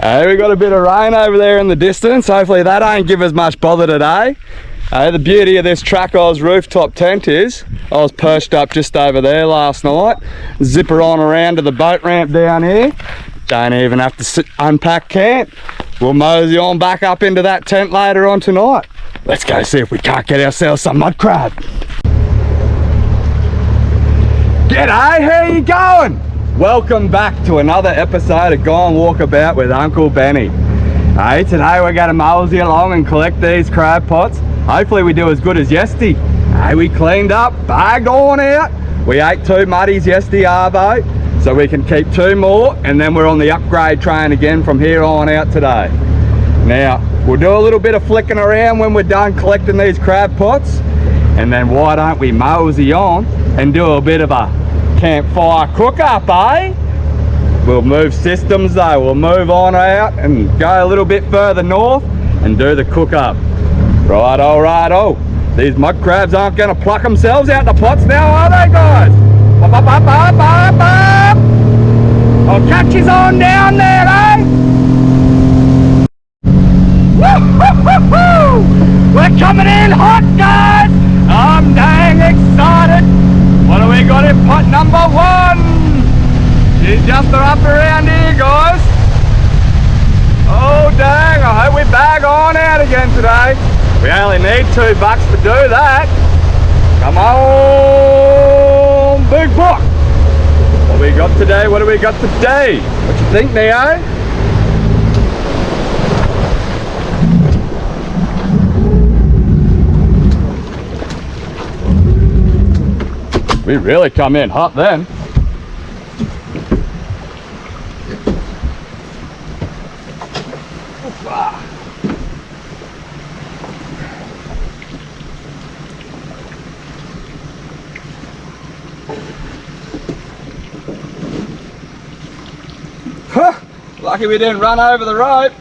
Hey, we got a bit of rain over there in the distance. Hopefully that ain't give us much bother today. The beauty of this Tracos rooftop tent is I was perched up just over there last night. Zipper on around to the boat ramp down here. Don't even have to unpack camp. We'll mosey on back up into that tent later on tonight. Let's go see if we can't get ourselves some mud crab. G'day, how you going? Welcome back to another episode of Go and Walk About with Uncle Benny. Hey, today we're going to mosey along and collect these crab pots. Hopefully we do as good as yesterday. Hey, we cleaned up, bagged on out. We ate 2 muddies yesterday, arvo, so we can keep 2 more, and then we're on the upgrade train again from here on out today. Now, we'll do a little bit of flicking around when we're done collecting these crab pots, and then why don't we mosey on and do a bit of a campfire cook up, eh? We'll move systems though. We'll move on out and go a little bit further north and do the cook up. Righto, righto. These mud crabs aren't going to pluck themselves out the pots now, are they, guys? I'll catch his on down there, eh? We're coming in hot, guys. I'm dang excited. What do we got in pot number 1? She's just up around here, guys. Oh dang, I hope we bag on out again today. We only need $2 to do that. Come on, big buck. What we got today? What do we got today? What you think, Neo? We really come in hot then. Huh, lucky we didn't run over the rope.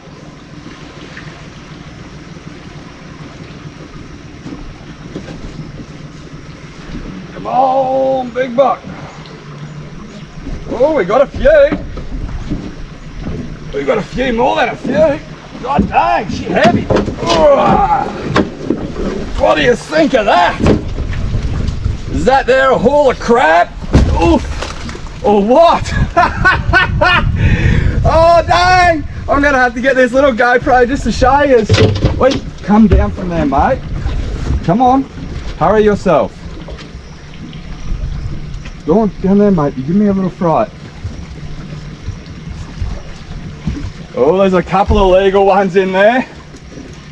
Come on, big buck. Oh, we got a few. We got a few more than a few. God dang, she heavy. Oh, what do you think of that? Is that there a haul of crab? Oof. Or what? Oh dang! I'm gonna have to get this little GoPro just to show you. Wait, come down from there, mate. Come on, hurry yourself. Go on, down there, mate. You give me a little fright. Oh, there's a couple of legal ones in there.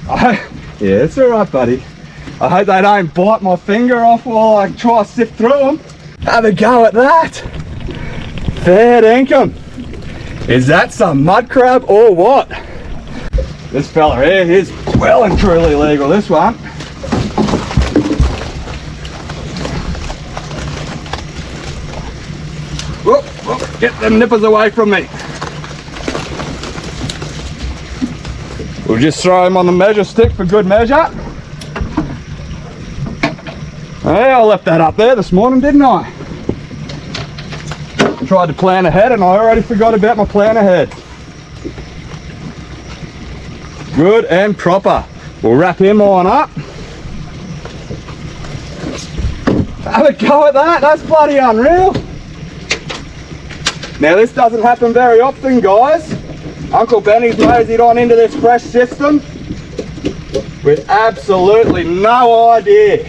Yeah, it's all right, buddy. I hope they don't bite my finger off while I try to sift through them. Have a go at that. Fair dinkum. Is that some mud crab or what? This fella here, he's well and truly legal, this one. Whoop, whoop, get them nippers away from me. We'll just throw him on the measure stick for good measure. Hey, I left that up there this morning, didn't I? Tried to plan ahead and I already forgot about my plan ahead. Good and proper. We'll wrap him on up. Have a go at that, that's bloody unreal. Now this doesn't happen very often, guys. Uncle Benny's moseyed on into this fresh system with absolutely no idea.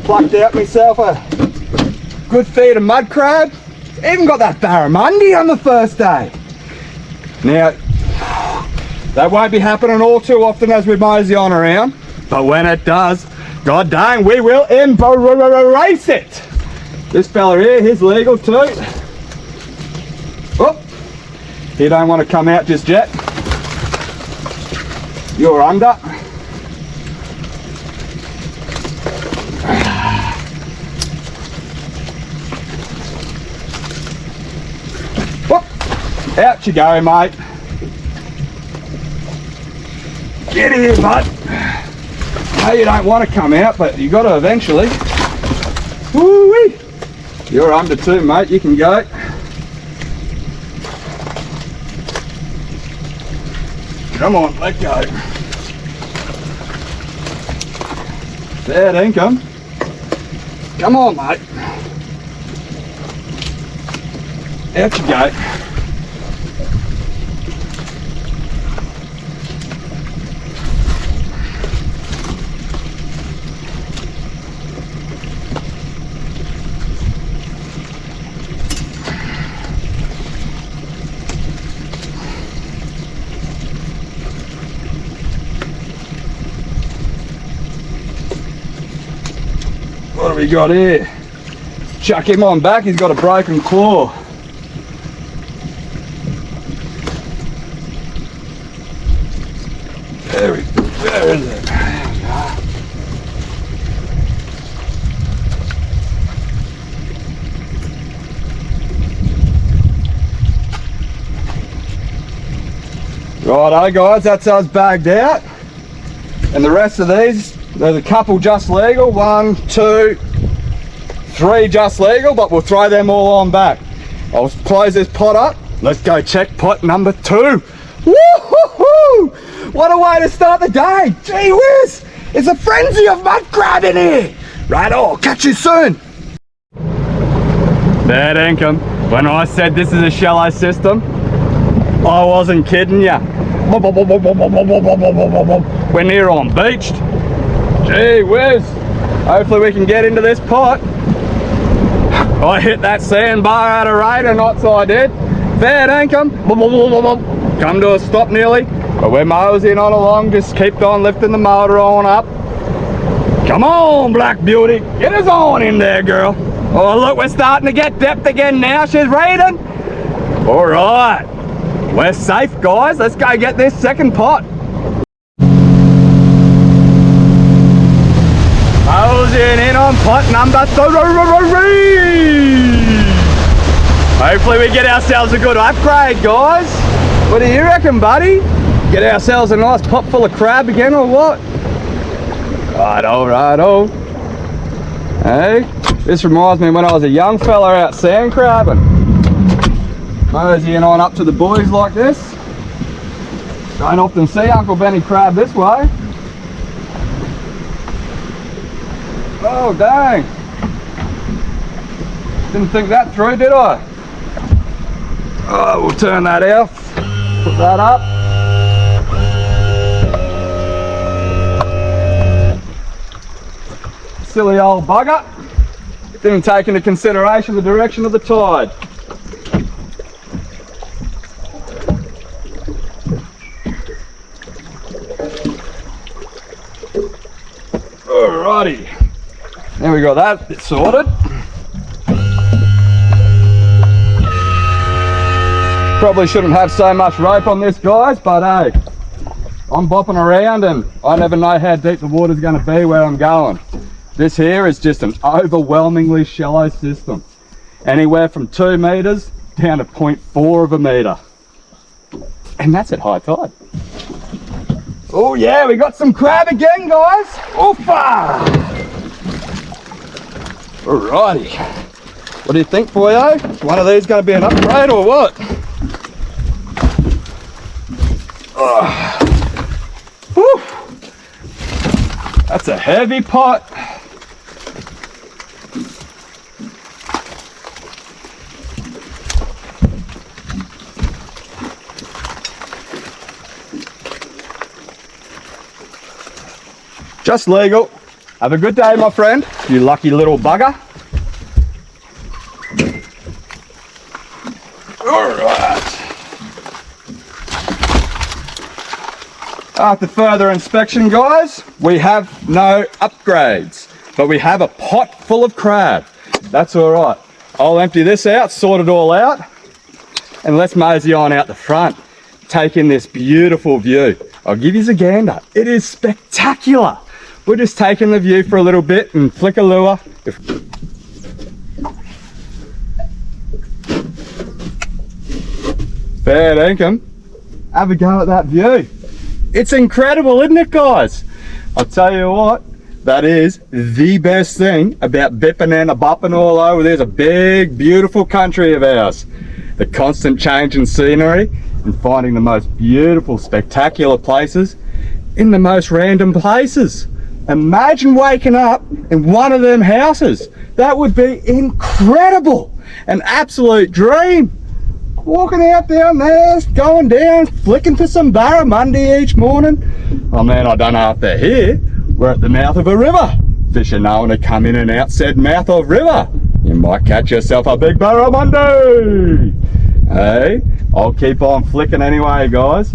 Plucked out myself a good feed of mud crab. Even got that barramundi on the first day. Now, that won't be happening all too often as we mosey on around, but when it does, god dang, we will embrace it. This fella here, he's legal too. Oh, he don't want to come out just yet. You're under. Out you go, mate. Get here, bud. No, you don't want to come out, but you got to eventually. Woo-wee. You're under too, mate. You can go. Come on, let go. Fair dinkum. Come on, mate. Out you go. What have we got here? Chuck him on back, he's got a broken claw. Where is it? There we go. Righto guys, that's us bagged out. And the rest of these, there's a couple just legal, 1, 2, 3 just legal, but we'll throw them all on back. I'll close this pot up. Let's go check pot number 2. Woo-hoo-hoo! What a way to start the day. Gee whiz, it's a frenzy of mud crab in here. Right, I'll catch you soon. Fair dinkum. When I said this is a shallow system, I wasn't kidding ya. We're near on beached. Gee whiz, hopefully we can get into this pot. I hit that sandbar at a rate of knots, I did. Fair dinkum. Come to a stop nearly, but we're moseying on along. Just keep on lifting the motor on up. Come on, Black Beauty, get us on in there, girl. Oh look, we're starting to get depth again now. She's raiding. All right, we're safe guys. Let's go get this second pot. Moseying in on pot number 3. Hopefully we get ourselves a good upgrade, guys. What do you reckon, buddy? Get ourselves a nice pot full of crab again or what? Righto, righto. Hey, this reminds me when I was a young fella out sand crabbing. Moseying on up to the buoys like this. Don't often see Uncle Benny crab this way. Oh dang, didn't think that through, did I? Oh, we'll turn that off, put that up. Silly old bugger, didn't take into consideration the direction of the tide. Alrighty. There we got that sorted. Probably shouldn't have so much rope on this, guys, but hey, I'm bopping around and I never know how deep the water's going to be where I'm going. This here is just an overwhelmingly shallow system. Anywhere from 2 meters down to 0.4 of a meter. And that's at high tide. Oh yeah, we got some crab again, guys. Oofa! Alrighty. What do you think, boyo? Is one of these going to be an upgrade or what? Whew. That's a heavy pot. Just legal. Have a good day, my friend, you lucky little bugger. All right. After further inspection, guys, we have no upgrades, but we have a pot full of crab. That's all right. I'll empty this out, sort it all out, and let's mosey on out the front, take in this beautiful view. I'll give you a gander. It is spectacular. We're just taking the view for a little bit and flick a lure. Fair dinkum. Have a go at that view. It's incredible, isn't it, guys? I'll tell you what, that is the best thing about bipping and a bopping all over. There's a big, beautiful country of ours. The constant change in scenery and finding the most beautiful, spectacular places in the most random places. Imagine waking up in one of them houses. That would be incredible. An absolute dream. Walking out down there, going down, flicking for some barramundi each morning. Oh man, I don't know if they're here. We're at the mouth of a river. Fish are known to come in and out said mouth of river. You might catch yourself a big barramundi. Hey, I'll keep on flicking anyway, guys.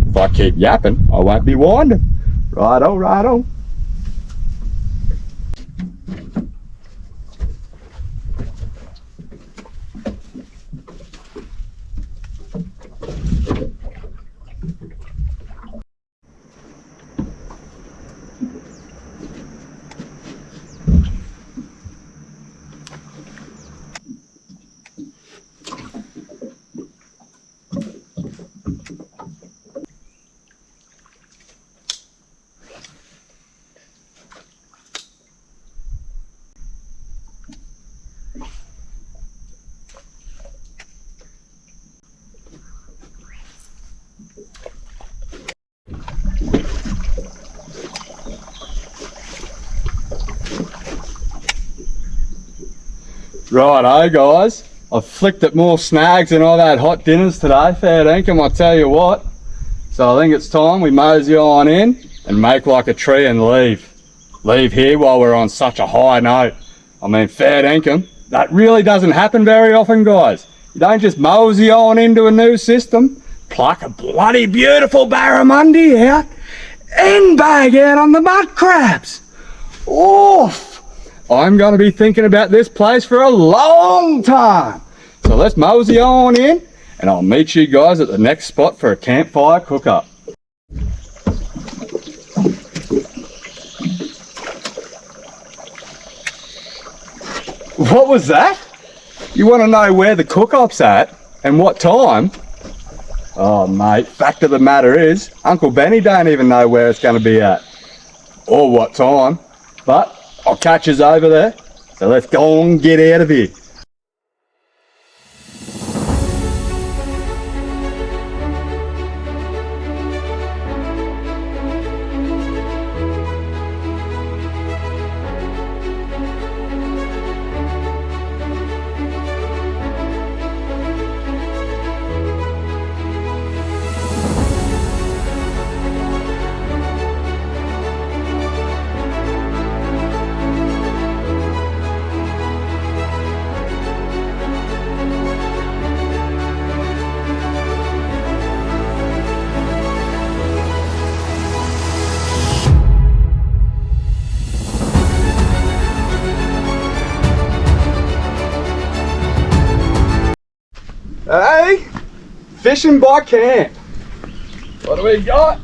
If I keep yapping, I won't be winding. Righto, righto. Righto guys, I've flicked at more snags than I've had hot dinners today, fair dinkum, I tell you what. So I think it's time we mosey on in and make like a tree and leave. Leave here while we're on such a high note. I mean, fair dinkum, that really doesn't happen very often, guys. You don't just mosey on into a new system, pluck a bloody beautiful barramundi out and bag out on the mud crabs. Oof! I'm going to be thinking about this place for a long time. So let's mosey on in and I'll meet you guys at the next spot for a campfire cook-up. What was that? You want to know where the cook-up's at and what time? Oh mate, fact of the matter is, Uncle Benny don't even know where it's going to be at or what time, but I'll catch us over there, so let's go and get out of here. Hey, fishing by camp. What do we got?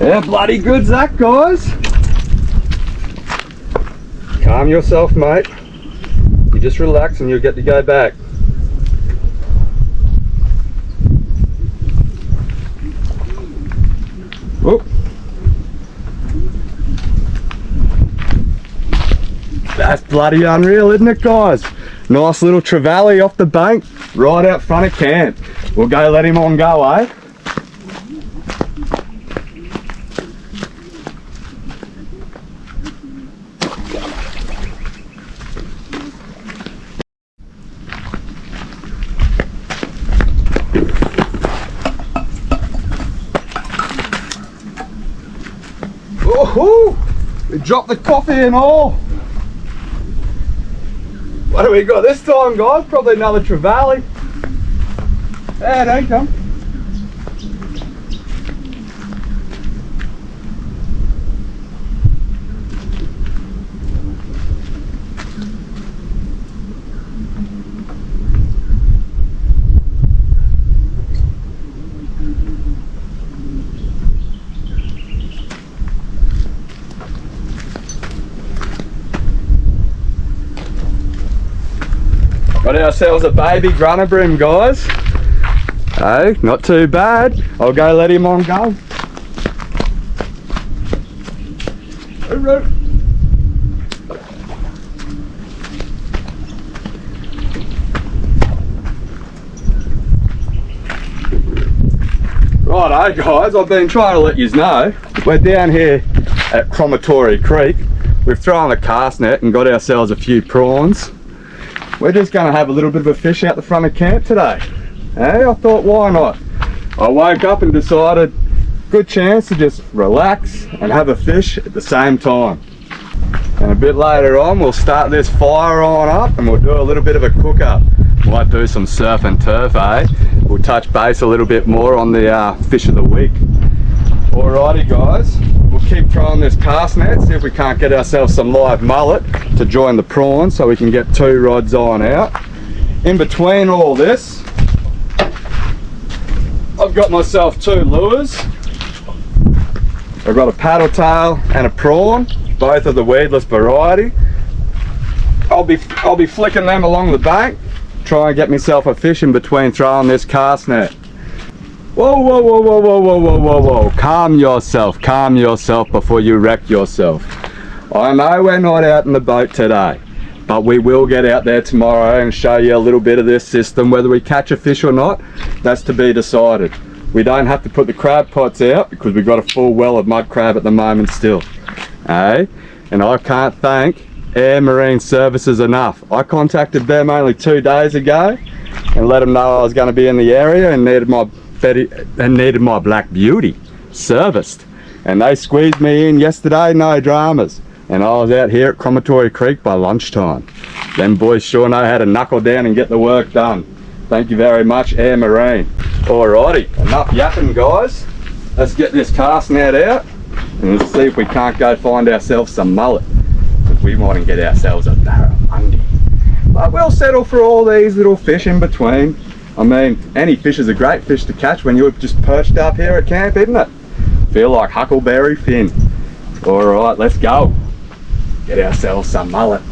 Yeah, bloody good, Zach, guys. Calm yourself, mate. You just relax and you'll get to go back. Whoop. That's bloody unreal, isn't it, guys? Nice little trevally off the bank, right out front of camp. We'll go let him on go, eh? Woohoo! We dropped the coffee and all. What do we got this time, guys? Probably another trevally. Yeah, don't come. Got ourselves a baby grunter brim, guys. Hey, not too bad. I'll go let him on go. Righto guys, I've been trying to let you know, we're down here at Croc Creek. We've thrown a cast net and got ourselves a few prawns. We're just going to have a little bit of a fish out the front of camp today. Hey, I thought why not? I woke up and decided good chance to just relax and have a fish at the same time. And a bit later on we'll start this fire on up and we'll do a little bit of a cook up. Might do some surf and turf, eh? We'll touch base a little bit more on the fish of the week. Alrighty guys, we'll keep throwing this cast net, see if we can't get ourselves some live mullet to join the prawns so we can get 2 rods on out. In between all this, I've got myself 2 lures. I've got a paddle tail and a prawn, both of the weedless variety. I'll be flicking them along the bank, try and get myself a fish in between throwing this cast net. Whoa, whoa, whoa, whoa, whoa, whoa, whoa, whoa, whoa. Calm yourself before you wreck yourself. I know we're not out in the boat today, but we will get out there tomorrow and show you a little bit of this system. Whether we catch a fish or not, that's to be decided. We don't have to put the crab pots out because we've got a full well of mud crab at the moment still. Eh? And I can't thank Air Marine Services enough. I contacted them only 2 days ago and let them know I was going to be in the area and needed my Black Beauty serviced. And they squeezed me in yesterday, no dramas. And I was out here at Croc Creek by lunchtime. Them boys sure know how to knuckle down and get the work done. Thank you very much, Air Marine. Alrighty, enough yapping guys. Let's get this cast net out and let's see if we can't go find ourselves some mullet. We want to get ourselves a barramundi. But we'll settle for all these little fish in between. I mean, any fish is a great fish to catch when you're just perched up here at camp, isn't it? Feel like Huckleberry Finn. Alright, let's go. Get ourselves some mullet.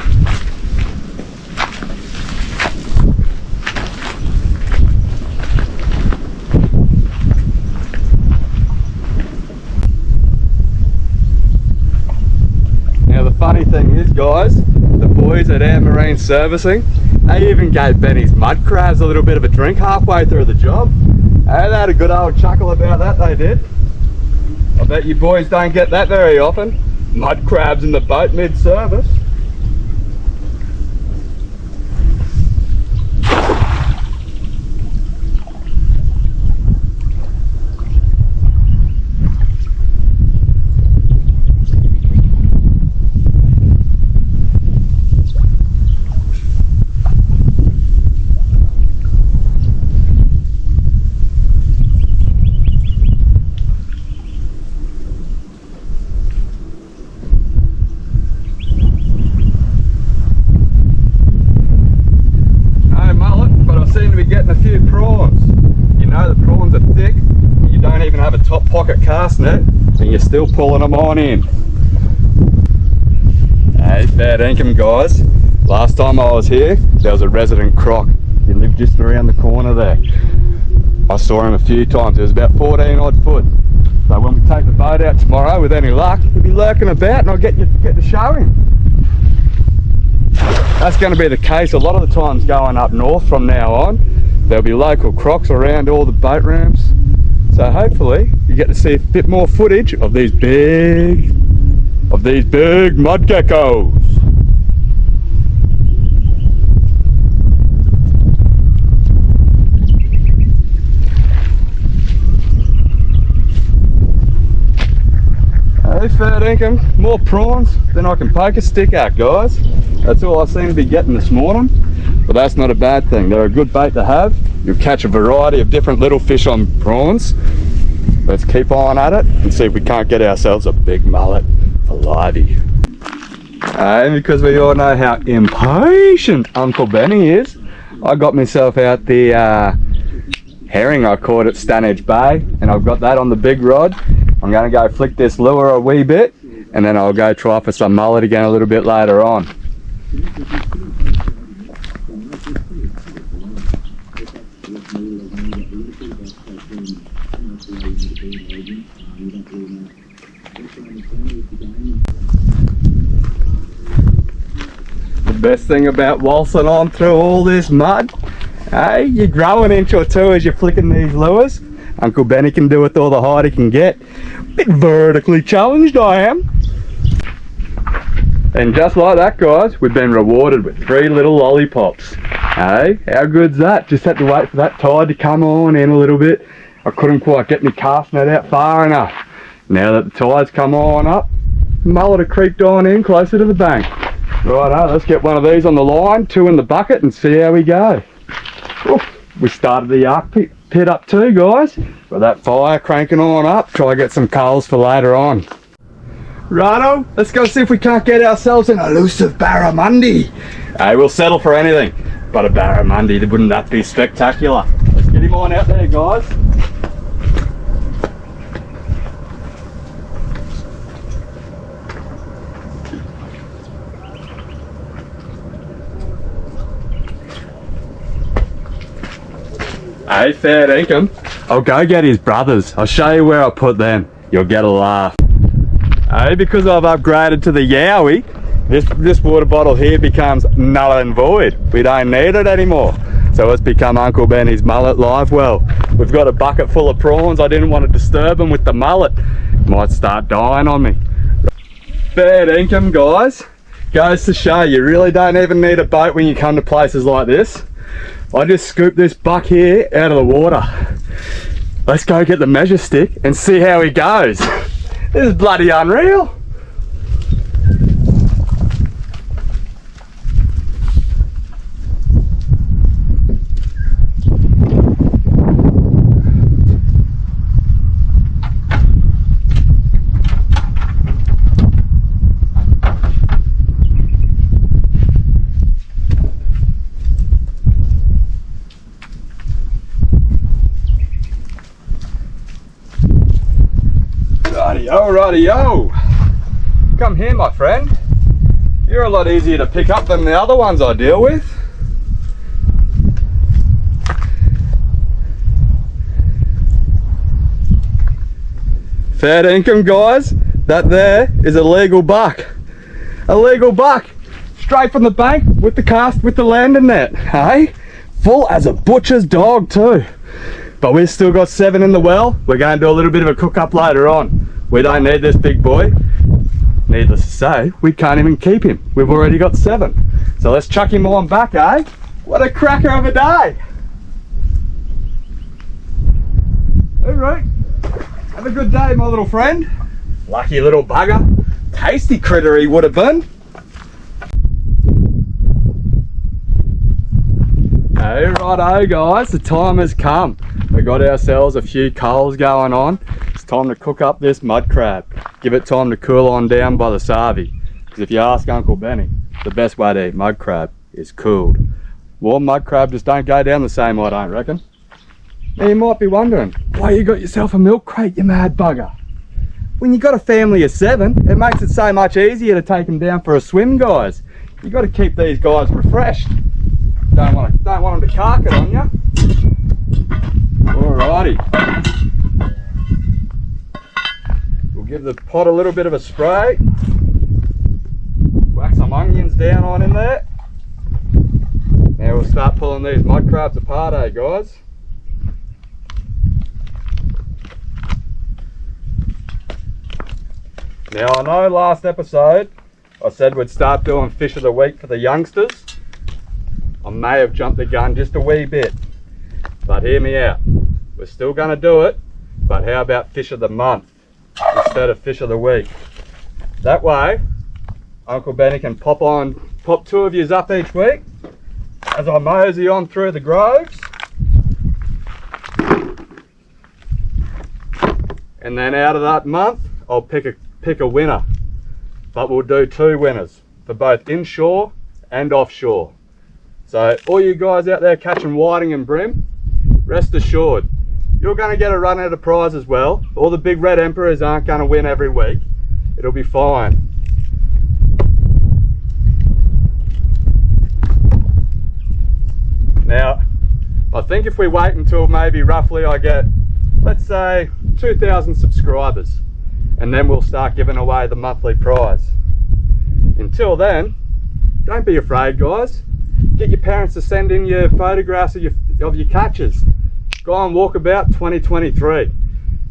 Now the funny thing is guys, the boys at Air Marine Servicing, they even gave Benny's mud crabs a little bit of a drink halfway through the job. Hey, they had a good old chuckle about that, they did. I bet you boys don't get that very often. Mud crabs in the boat mid-service. Getting a few prawns. You know the prawns are thick, you don't even have a top pocket cast net and you're still pulling them on in. Hey, fair dinkum guys. Last time I was here there was a resident croc. He lived just around the corner there. I saw him a few times. It was about 14 odd foot. So when we take the boat out tomorrow with any luck, he'll be lurking about and I'll get to show him. That's going to be the case a lot of the times going up north from now on. There'll be local crocs around all the boat ramps. So hopefully you get to see a bit more footage of these big mud geckos. Hey, fair dinkum, more prawns than I can poke a stick at, guys. That's all I seem to be getting this morning, but that's not a bad thing. They're a good bait to have. You'll catch a variety of different little fish on prawns. Let's keep on at it and see if we can't get ourselves a big mullet for livey. And because we all know how impatient Uncle Benny is, I got myself out the herring I caught at Stanage Bay, and I've got that on the big rod. I'm going to go flick this lure a wee bit, and then I'll go try for some mullet again a little bit later on. The best thing about waltzing on through all this mud, hey, you're growing an inch or two as you're flicking these lures. Uncle Benny can do with all the height he can get. Bit vertically challenged I am. And just like that, guys, we've been rewarded with 3 little lollipops. Hey, how good's that? Just had to wait for that tide to come on in a little bit. I couldn't quite get my cast net out far enough. Now that the tide's come on up, mullet have creeped on in closer to the bank. Righto, let's get one of these on the line, 2 in the bucket, and see how we go. Oof, we started the arc pit up too, guys. Got that fire cranking on up. Try to get some coals for later on. Righto, let's go see if we can't get ourselves an elusive barramundi. Hey, we'll settle for anything, but a barramundi, wouldn't that be spectacular? Let's get him on out there, guys. Hey, fair dinkum. I'll go get his brothers. I'll show you where I put them. You'll get a laugh. Hey, because I've upgraded to the Yowie, this water bottle here becomes null and void. We don't need it anymore. So it's become Uncle Benny's mullet live well. We've got a bucket full of prawns. I didn't want to disturb him with the mullet. Might start dying on me. Fair dinkum, guys. Goes to show you really don't even need a boat when you come to places like this. I just scooped this buck here out of the water. Let's go get the measure stick and see how he goes. This is bloody unreal. Righty-o. Come here, my friend. You're a lot easier to pick up than the other ones I deal with. Fair dinkum, guys. That there is a legal buck. A legal buck. Straight from the bank with the cast with the landing net. Hey? Full as a butcher's dog too. But we've still got 7 in the well. We're going to do a little bit of a cook up later on. We don't need this big boy. Needless to say, we can't even keep him. We've already got 7. So let's chuck him on back, eh? What a cracker of a day. Alright. Have a good day, my little friend. Lucky little bugger. Tasty critter he would have been. Hey, righto guys, the time has come. We got ourselves a few coals going on. It's time to cook up this mud crab. Give it time to cool on down by the sarvey. Because if you ask Uncle Benny, the best way to eat mud crab is cooled. Warm mud crab just don't go down the same, I don't reckon. Now you might be wondering, why you got yourself a milk crate, you mad bugger? When you got a family of 7, it makes it so much easier to take them down for a swim, guys. You got to keep these guys refreshed. Don't want them to cark it on you. Alrighty. We'll give the pot a little bit of a spray. Whack some onions down on in there. Now we'll start pulling these mud crabs apart, eh guys? Now I know last episode I said we'd start doing fish of the week for the youngsters. I may have jumped the gun just a wee bit, but hear me out. We're still going to do it, but how about fish of the month instead of fish of the week? That way, Uncle Benny can pop 2 of yous up each week as I mosey on through the groves. And then out of that month, I'll pick a winner. But we'll do 2 winners for both inshore and offshore. So all you guys out there catching whiting and brim, rest assured, you're going to get a run at a prize as well. All the big red emperors aren't going to win every week. It'll be fine. think if we wait until maybe roughly I get, let's say 2,000 subscribers, and then we'll start giving away the monthly prize. Until then, don't be afraid, guys. Get your parents to send in your photographs of your catches. Go on Walkabout 2023.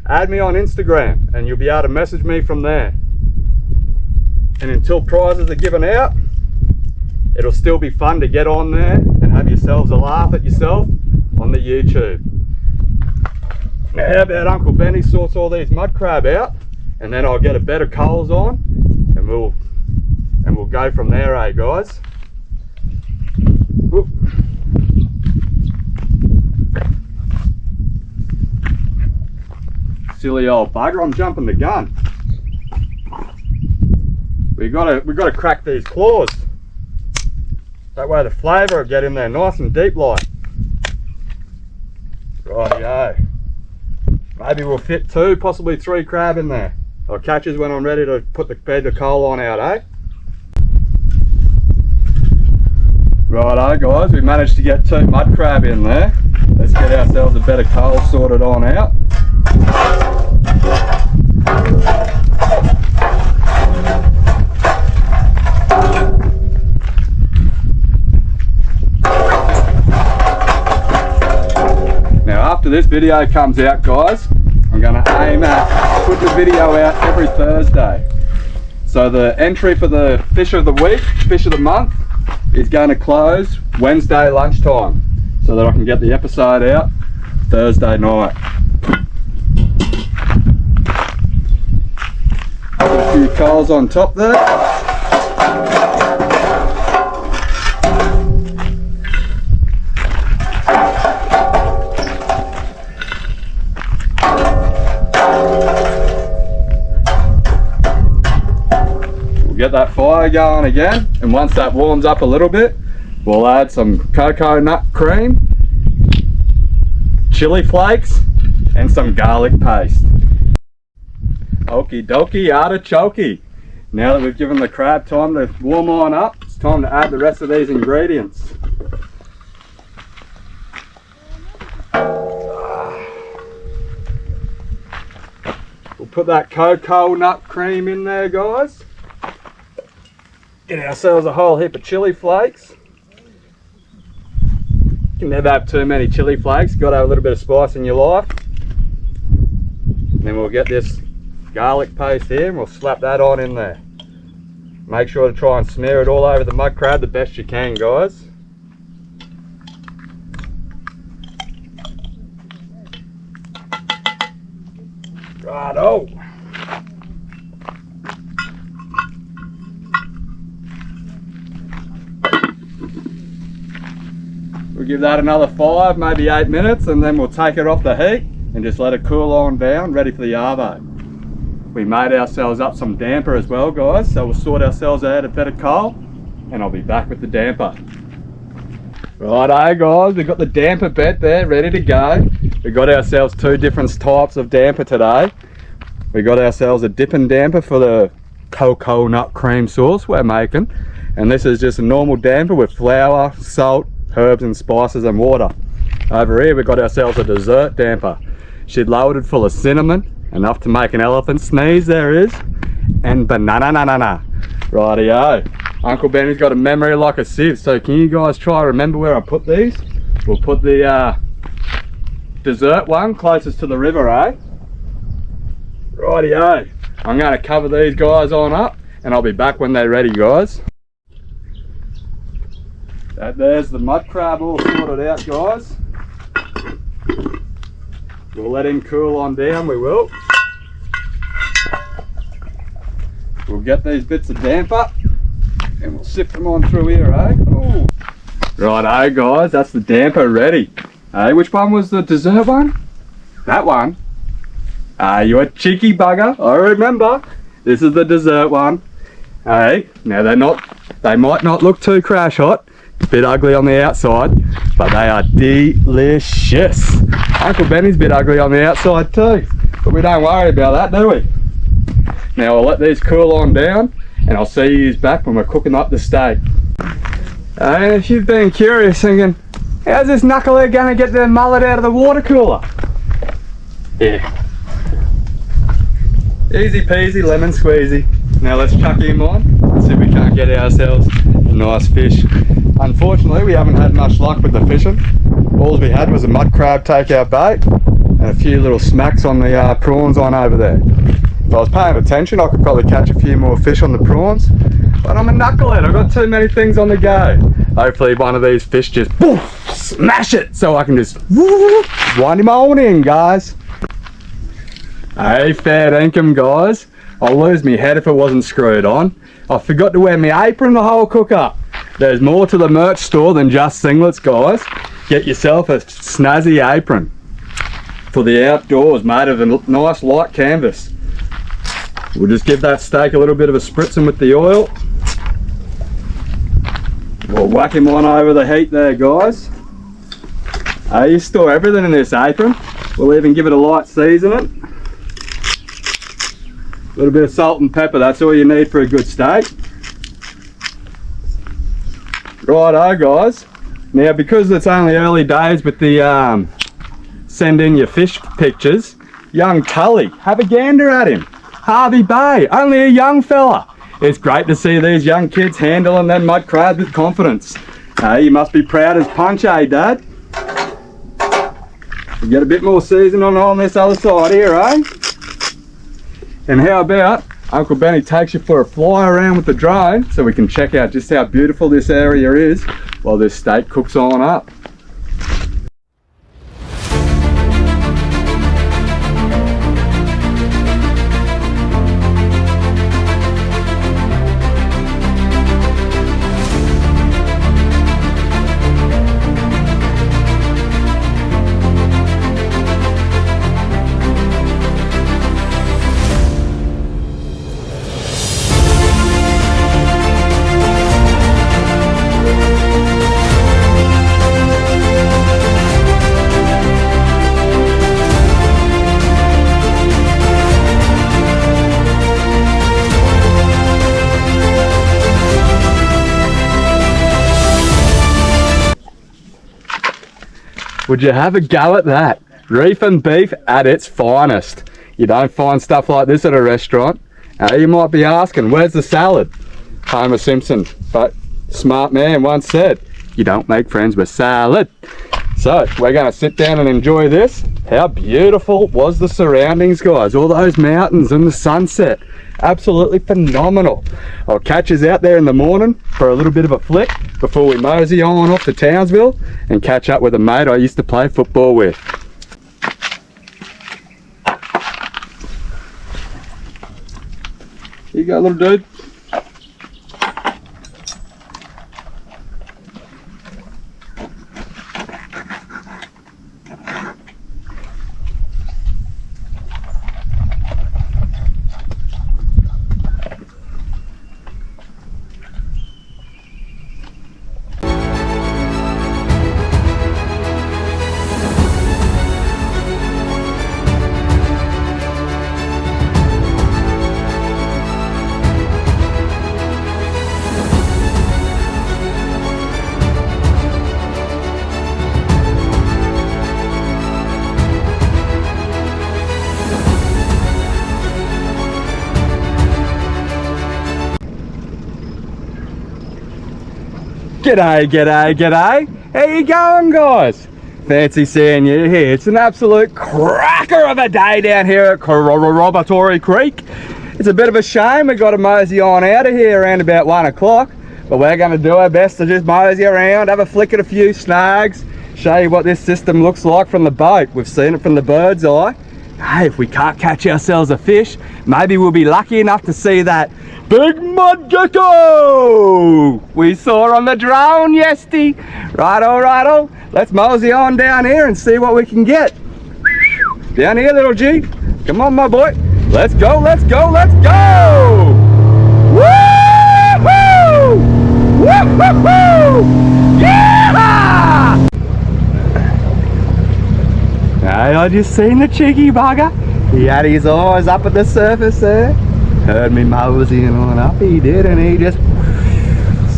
Add me on Instagram and you'll be able to message me from there. And until prizes are given out, it'll still be fun to get on there and have yourselves a laugh at yourself on the YouTube. Now how about Uncle Benny sorts all these mud crab out, and then I'll get a bed of coals on and we'll go from there, eh guys? Whoop. Silly old bugger, I'm jumping the gun. We gotta crack these claws. That way the flavour will get in there nice and deep like. Rightio. Maybe we'll fit 2, possibly 3 crab in there. I'll catch us when I'm ready to put the bed of coal on out, eh? Righto guys, we managed to get 2 mud crab in there. Let's get ourselves a bed of coal sorted on out. Now after this video comes out guys, I'm going to aim at putting the video out every Thursday. So the entry for the fish of the week, fish of the month, is going to close Wednesday lunchtime so that I can get the episode out Thursday night. Put a few coals on top there. Get that fire going again, and once that warms up a little bit, we'll add some coconut cream, chili flakes, and some garlic paste. Okie dokie artichoke. Now that we've given the crab time to warm on up, it's time to add the rest of these ingredients. We'll put that coconut cream in there guys. Get ourselves a whole heap of chili flakes. You can never have too many chili flakes, got to have a little bit of spice in your life. And then we'll get this garlic paste here and we'll slap that on in there. Make sure to try and smear it all over the mud crab the best you can guys. Righto. We'll give that another 5, maybe 8 minutes, and then we'll take it off the heat and just let it cool on down, ready for the arvo. We made ourselves up some damper as well guys, so we'll sort ourselves out a bit of coal and I'll be back with the damper. Righto guys, we've got the damper bed there ready to go. We got ourselves 2 different types of damper today. We got ourselves a dipping damper for the coconut cream sauce we're making, and this is just a normal damper with flour, salt, herbs and spices and water. Over here we've got ourselves a dessert damper. She's loaded full of cinnamon, enough to make an elephant sneeze there is, and banana. Rightio. Uncle Benny's got a memory like a sieve, so can you guys try to remember where I put these? We'll put the dessert one closest to the river, eh? Rightio. I'm going to cover these guys on up and I'll be back when they're ready guys. There's the mud crab all sorted out guys. We'll let him cool on down, we will. We'll get these bits of damper and we'll sift them on through here, eh? Ooh. Righto guys, that's the damper ready. Hey, which one was the dessert one? That one? You a cheeky bugger, I remember. This is the dessert one. Hey, now they might not look too crash hot. A bit ugly on the outside, but they are delicious. Uncle Benny's a bit ugly on the outside too, but we don't worry about that, do we? Now I'll let these cool on down and I'll see you back when we're cooking up the steak. If you've been curious thinking, How's this knucklehead gonna get their mullet out of the water cooler? Yeah. Easy peasy, lemon squeezy. Now let's chuck him on and see if we can't get ourselves a nice fish. Unfortunately, we haven't had much luck with the fishing. All we had was a mud crab take our bait and a few little smacks on the prawns on over there. If I was paying attention, I could probably catch a few more fish on the prawns, but I'm a knucklehead. I've got too many things on the go. Hopefully one of these fish just poof, smash it so I can just wind him on in, guys. Hey, fair dinkum, guys. I'll lose me head if it wasn't screwed on. I forgot to wear my apron the whole cook up. There's more to the merch store than just singlets, guys. Get yourself a snazzy apron for the outdoors, made of a nice light canvas. We'll just give that steak a little bit of a spritzing with the oil. We'll whack him on over the heat there, guys. You store everything in this apron. We'll even give it a light seasoning. A little bit of salt and pepper, that's all you need for a good steak. Righto, guys. Now, because it's only early days with the send in your fish pictures, young Tully, have a gander at him. Harvey Bay, only a young fella. It's great to see these young kids handling them mud crabs with confidence. You must be proud as punch, eh, Dad? We get a bit more seasoning on this other side here, eh? And how about Uncle Benny takes you for a fly around with the drone so we can check out just how beautiful this area is while this steak cooks on up. Would you have a go at that? Reef and beef at its finest. You don't find stuff like this at a restaurant. You might be asking, where's the salad? Homer Simpson, but smart man once said, you don't make friends with salad. So we're going to sit down and enjoy this. How beautiful was the surroundings, guys? All those mountains and the sunset. Absolutely phenomenal. I'll catch us out there in the morning for a little bit of a flick before we mosey on off to Townsville and catch up with a mate I used to play football with. Here you go, little dude. G'day, g'day, g'day. How you going, guys? Fancy seeing you here. It's an absolute cracker of a day down here at Corroboratory Creek. It's a bit of a shame we got to mosey on out of here around about 1 o'clock, but we're going to do our best to just mosey around, have a flick at a few snags, show you what this system looks like from the boat. We've seen it from the bird's eye. Hey, if we can't catch ourselves a fish, maybe we'll be lucky enough to see that big mud gecko we saw on the drone yesterday. Righto, righto. Let's mosey on down here and see what we can get. Down here, little G. Come on, my boy. Let's go, let's go, let's go! Woo-hoo! Woo-hoo-hoo! Yeah! Hey, I just seen the cheeky bugger. He had his eyes up at the surface there. Heard me moseying on up, he did, and he just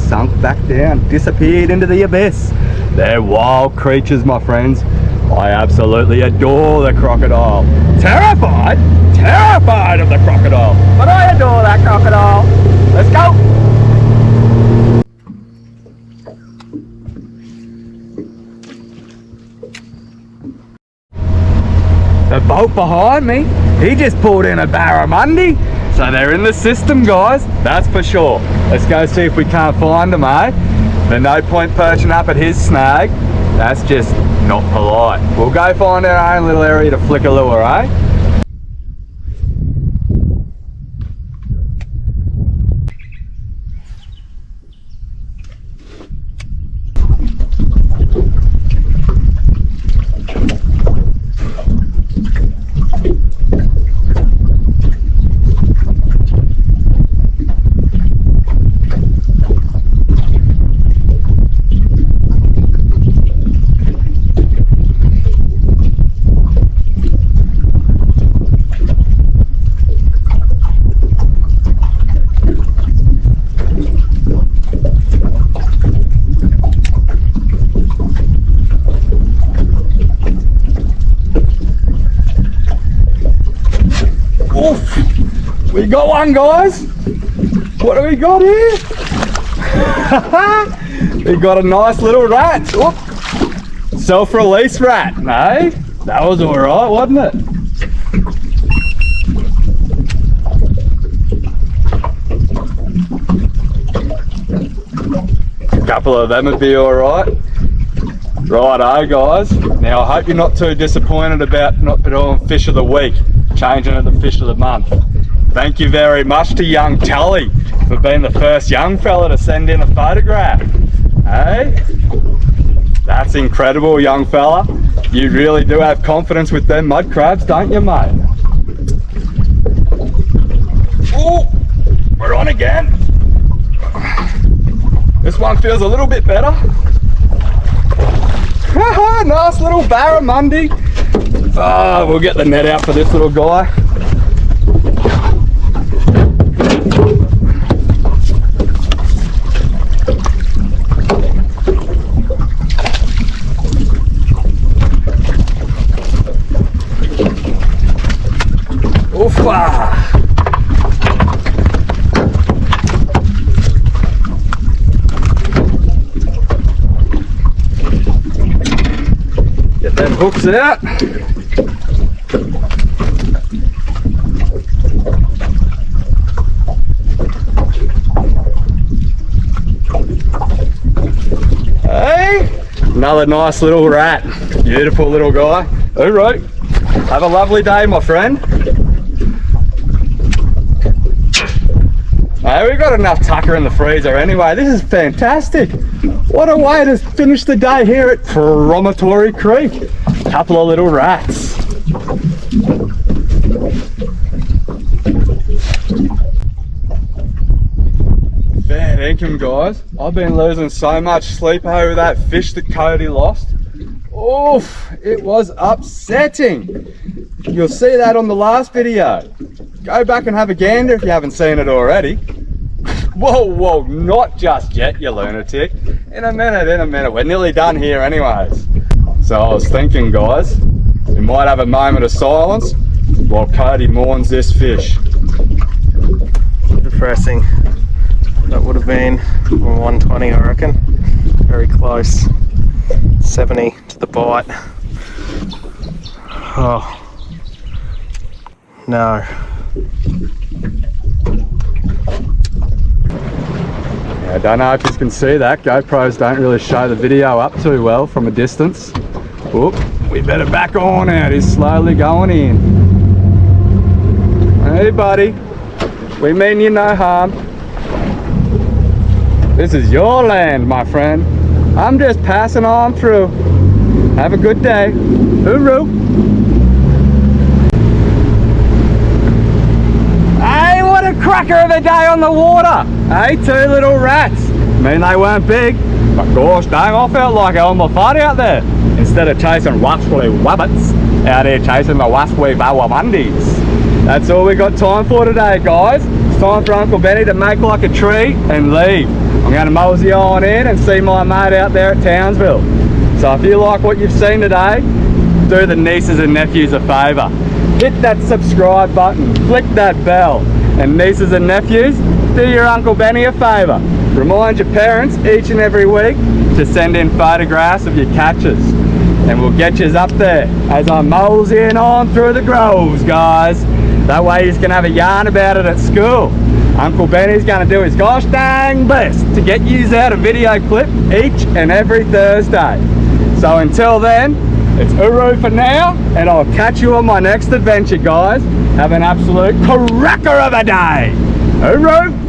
sunk back down, disappeared into the abyss. They're wild creatures, my friends. I absolutely adore the crocodile. Terrified of the crocodile, but I adore that crocodile. Let's go. The boat behind me, he just pulled in a barramundi. So they're in the system, guys, that's for sure. Let's go see if we can't find them, eh? There's no point perching up at his snag. That's just not polite. We'll go find our own little area to flick a lure, eh? Oof. We got one, guys. What do we got here? We got a nice little rat. Oop. Self-release rat, eh? That was all right, wasn't it? A couple of them would be all right. Righto, guys. Now, I hope you're not too disappointed about not doing fish of the week, changing it to fish of the month. Thank you very much to young Tully for being the first young fella to send in a photograph. Hey? That's incredible, young fella. You really do have confidence with them mud crabs, don't you, mate? Oh, we're on again. This one feels a little bit better. Nice little barramundi. Oh, we'll get the net out for this little guy. Oofa! Get them hooks out. Hey, another nice little rat. Beautiful little guy. All right. Have a lovely day, my friend. Hey, we've got enough tucker in the freezer anyway. This is fantastic. What a way to finish the day here at Promontory Creek. Couple of little rats. Fair dinkum, guys. I've been losing so much sleep over that fish that Cody lost. Oof, it was upsetting. You'll see that on the last video. Go back and have a gander if you haven't seen it already. Whoa, whoa, not just yet, you lunatic. In a minute. We're nearly done here anyways. So I was thinking, guys, we might have a moment of silence while Cody mourns this fish. Depressing. That would have been 120, I reckon. Very close. 70 to the bite. Oh. No. I don't know if you can see that. GoPros don't really show the video up too well from a distance. Whoop, we better back on out. He's slowly going in. Hey buddy, we mean you no harm. This is your land, my friend. I'm just passing on through. Have a good day. Hooroo. Hey, what a cracker of a day on the water. Hey, two little rats. I mean, they weren't big, but gosh dang, I felt like Elmer Fudd out there. Instead of chasing wasply wabbits, out here chasing the wasply barramundis. That's all we got time for today, guys. It's time for Uncle Benny to make like a tree and leave. I'm going to mosey on in and see my mate out there at Townsville. So if you like what you've seen today, do the nieces and nephews a favour. Hit that subscribe button, click that bell, and nieces and nephews, do your Uncle Benny a favour. Remind your parents each and every week to send in photographs of your catches, and we'll get yous up there as I'm moseying on through the groves, guys. That way you can have a yarn about it at school. Uncle Benny's going to do his gosh dang best to get yous out a video clip each and every Thursday. So until then, it's Uru for now, and I'll catch you on my next adventure, guys. Have an absolute cracker of a day. Uru!